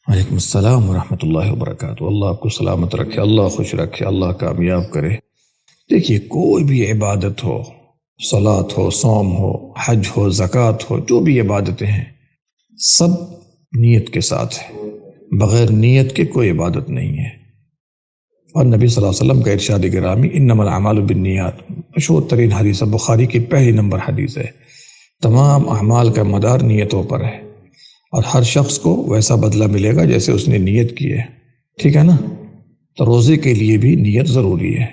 وعلیکم السلام ورحمۃ اللہ وبرکاتہ۔ اللہ آپ کو سلامت رکھے، اللہ خوش رکھے، اللہ کامیاب کرے۔ دیکھیے، کوئی بھی عبادت ہو، صلاۃ ہو، صوم ہو، حج ہو، زکوٰۃ ہو، جو بھی عبادتیں ہیں سب نیت کے ساتھ ہے۔ بغیر نیت کے کوئی عبادت نہیں ہے۔ اور نبی صلی اللہ علیہ وسلم کا ارشاد گرامی انما الاعمال بالنیات، مشہور ترین حدیث ہے، بخاری کی پہلی نمبر حدیث ہے۔ تمام اعمال کا مدار نیتوں پر ہے، اور ہر شخص کو ویسا بدلہ ملے گا جیسے اس نے نیت کی ہے۔ ٹھیک ہے نا؟ تو روزے کے لیے بھی نیت ضروری ہے،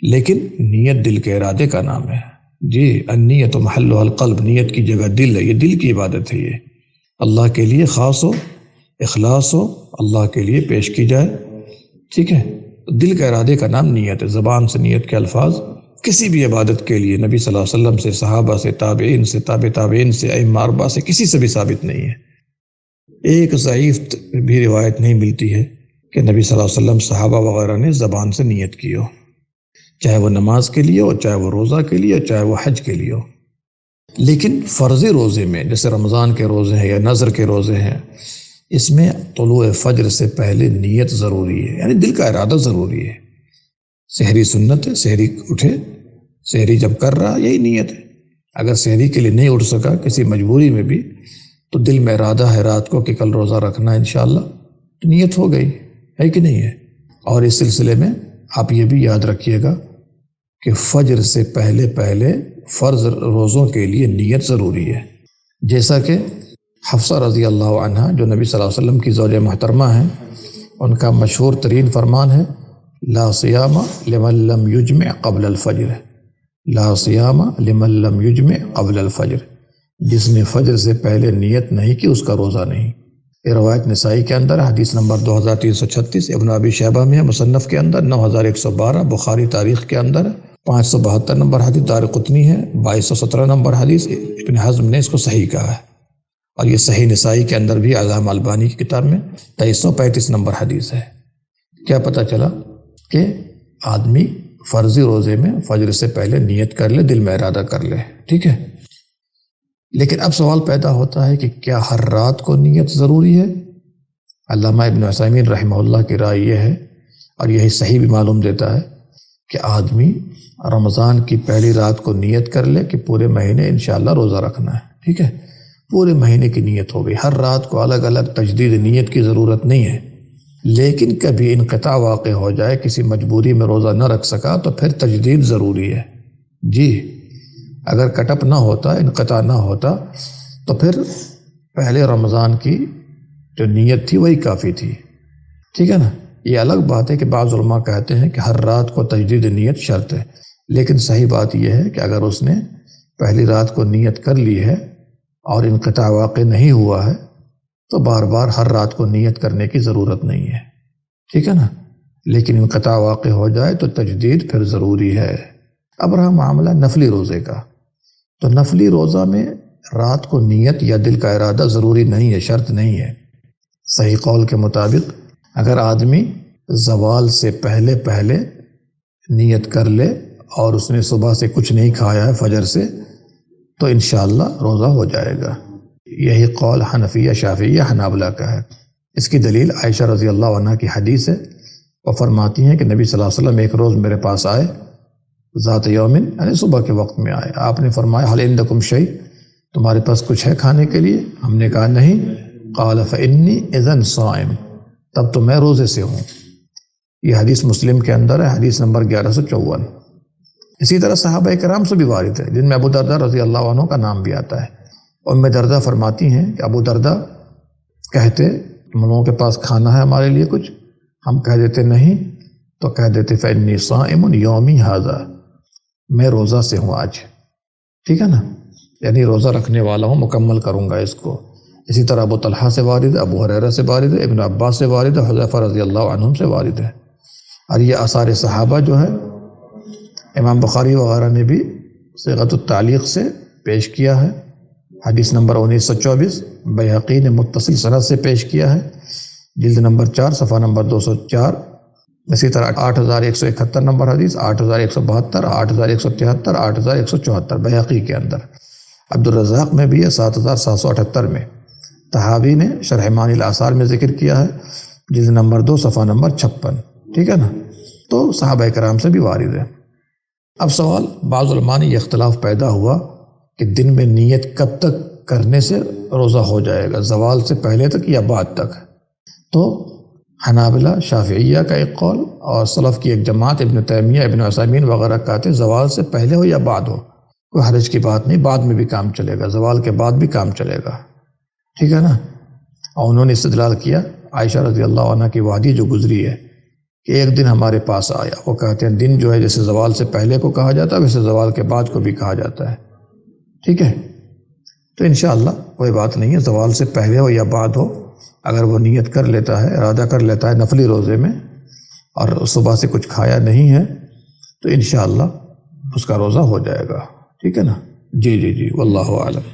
لیکن نیت دل کے ارادے کا نام ہے۔ جی، النیت محلها القلب، نیت کی جگہ دل ہے، یہ دل کی عبادت ہے، یہ اللہ کے لیے خاص ہو، اخلاص ہو، اللہ کے لیے پیش کی جائے۔ ٹھیک ہے؟ دل کے ارادے کا نام نیت ہے۔ زبان سے نیت کے الفاظ کسی بھی عبادت کے لیے نبی صلی اللہ علیہ وسلم سے، صحابہ سے، تابعین سے، تابع تابعین سے، ائمہ اربعہ سے، کسی سے بھی ثابت نہیں ہے۔ ایک ضعیف بھی روایت نہیں ملتی ہے کہ نبی صلی اللہ علیہ وسلم، صحابہ وغیرہ نے زبان سے نیت کی ہو، چاہے وہ نماز کے لیے ہو، چاہے وہ روزہ کے لیے ہو، چاہے وہ حج کے لیے ہو۔ لیکن فرضی روزے میں، جیسے رمضان کے روزے ہیں یا نذر کے روزے ہیں، اس میں طلوع فجر سے پہلے نیت ضروری ہے، یعنی دل کا ارادہ ضروری ہے۔ سحری سنت ہے، سحری اٹھے، سحری جب کر رہا یہی نیت ہے۔ اگر سحری کے لیے نہیں اٹھ سکا کسی مجبوری میں بھی، تو دل میں ارادہ ہے رات کو کہ کل روزہ رکھنا ہے انشاءاللہ، تو نیت ہو گئی ہے کہ نہیں ہے۔ اور اس سلسلے میں آپ یہ بھی یاد رکھیے گا کہ فجر سے پہلے پہلے فرض روزوں کے لیے نیت ضروری ہے، جیسا کہ حفصہ رضی اللہ عنہا، جو نبی صلی اللہ علیہ وسلم کی زوجہ محترمہ ہیں، ان کا مشہور ترین فرمان ہے لا صیام لمن لم یجمع قبل الفجر، لا صیام لمن لم یجمع قبل الفجر، جس نے فجر سے پہلے نیت نہیں کی اس کا روزہ نہیں۔ یہ روایت نسائی کے اندر، حدیث نمبر 2336، ابن ابی شیبہ میں ہے مصنف کے اندر 9112، بخاری تاریخ کے اندر 572 نمبر حدیث، دارقطنی ہے 2217 نمبر حدیث، ابن حزم نے اس کو صحیح کہا ہے۔ اور یہ صحیح نسائی کے اندر بھی علامہ البانی کی کتاب میں 2335 نمبر حدیث ہے۔ کیا پتہ چلا کہ آدمی فرضی روزے میں فجر سے پہلے نیت کر لے، دل میں ارادہ کر لے۔ ٹھیک ہے؟ لیکن اب سوال پیدا ہوتا ہے کہ کیا ہر رات کو نیت ضروری ہے؟ علامہ ابن عثیمین رحمہ اللہ کی رائے یہ ہے، اور یہی صحیح بھی معلوم دیتا ہے، کہ آدمی رمضان کی پہلی رات کو نیت کر لے کہ پورے مہینے انشاءاللہ روزہ رکھنا ہے۔ ٹھیک ہے؟ پورے مہینے کی نیت ہو گئی، ہر رات کو الگ الگ تجدید نیت کی ضرورت نہیں ہے۔ لیکن کبھی انقطاع واقع ہو جائے، کسی مجبوری میں روزہ نہ رکھ سکا، تو پھر تجدید ضروری ہے۔ جی، اگر کٹ اپ نہ ہوتا، انقطاع نہ ہوتا، تو پھر پہلے رمضان کی جو نیت تھی وہی کافی تھی۔ ٹھیک ہے نا؟ یہ الگ بات ہے کہ بعض علماء کہتے ہیں کہ ہر رات کو تجدید نیت شرط ہے، لیکن صحیح بات یہ ہے کہ اگر اس نے پہلی رات کو نیت کر لی ہے اور انقطاع واقع نہیں ہوا ہے، تو بار بار ہر رات کو نیت کرنے کی ضرورت نہیں ہے۔ ٹھیک ہے نا؟ لیکن انقطاع واقع ہو جائے تو تجدید پھر ضروری ہے۔ اب رہا معاملہ نفلی روزے کا، تو نفلی روزہ میں رات کو نیت یا دل کا ارادہ ضروری نہیں ہے، شرط نہیں ہے۔ صحیح قول کے مطابق اگر آدمی زوال سے پہلے پہلے نیت کر لے اور اس نے صبح سے کچھ نہیں کھایا ہے فجر سے، تو انشاءاللہ روزہ ہو جائے گا۔ یہی قول حنفیہ، شافعیہ، حنابلہ کا ہے۔ اس کی دلیل عائشہ رضی اللہ عنہ کی حدیث ہے، وہ فرماتی ہیں کہ نبی صلی اللہ علیہ وسلم ایک روز میرے پاس آئے، ذات یومن، یعنی صبح کے وقت میں آئے۔ آپ نے فرمایا حل عندکم شیء، تمہارے پاس کچھ ہے کھانے کے لیے؟ ہم نے کہا نہیں۔ قال فإنی اذن صائم، تب تو میں روزے سے ہوں۔ یہ حدیث مسلم کے اندر ہے، حدیث نمبر 1154۔ اسی طرح صحابہ کرام سے بھی وارد ہے، جن میں ابو درداء رضی اللہ عنہ کا نام بھی آتا ہے۔ ام درداء فرماتی ہیں کہ ابو درداء کہتے تم لوگوں کے پاس کھانا ہے ہمارے لیے کچھ؟ ہم کہہ دیتے نہیں، تو کہہ دیتے فإنی صائم یومی ھذا، میں روزہ سے ہوں آج۔ ٹھیک ہے نا؟ یعنی روزہ رکھنے والا ہوں، مکمل کروں گا اس کو۔ اسی طرح ابو طلحہ سے وارد ہے، ابو ہریرہ سے وارد ہے، ابن عباس سے وارد ہے، حذیفہ رضی اللہ عنہم سے وارد ہے۔ اور یہ آثار صحابہ جو ہے امام بخاری وغیرہ نے بھی صیغۃ التعلیق سے پیش کیا ہے، حدیث نمبر 1924، بیہقی نے متصل سند سے پیش کیا ہے، جلد نمبر 4 صفحہ نمبر 204۔ اسی طرح 8171 نمبر حدیث، 8172، 8173، 8174 بیہقی کے اندر۔ عبدالرزاق میں بھی ہے 7778 میں۔ طحاوی نے شرح معانی الآثار میں ذکر کیا ہے، جلد نمبر 2 صفحہ نمبر 56، ٹھیک ہے نا؟ تو صحابہ کرام سے بھی وارد ہے۔ اب سوال، بعض علماء نے یہ اختلاف پیدا ہوا کہ دن میں نیت کب تک کرنے سے روزہ ہو جائے گا، زوال سے پہلے تک یا بعد تک؟ تو حنابلہ، شافعیہ کا ایک قول اور سلف کی ایک جماعت ابن تیمیہ، ابن عثیمین وغیرہ کہتے ہیں زوال سے پہلے ہو یا بعد ہو، کوئی حرج کی بات نہیں، بعد میں بھی کام چلے گا، زوال کے بعد بھی کام چلے گا، ٹھیک ہے نا؟ اور انہوں نے استدلال کیا عائشہ رضی اللہ عنہ کی وادی جو گزری ہے کہ ایک دن ہمارے پاس آیا، وہ کہتے ہیں دن جو ہے جیسے زوال سے پہلے کو کہا جاتا ہے ویسے زوال کے بعد کو بھی کہا جاتا ہے، ٹھیک ہے؟ تو انشاءاللہ کوئی بات نہیں ہے، زوال سے پہلے ہو یا بعد ہو، اگر وہ نیت کر لیتا ہے، ارادہ کر لیتا ہے نفلی روزے میں اور صبح سے کچھ کھایا نہیں ہے تو انشاءاللہ اس کا روزہ ہو جائے گا، ٹھیک ہے نا؟ جی واللہ اعلم۔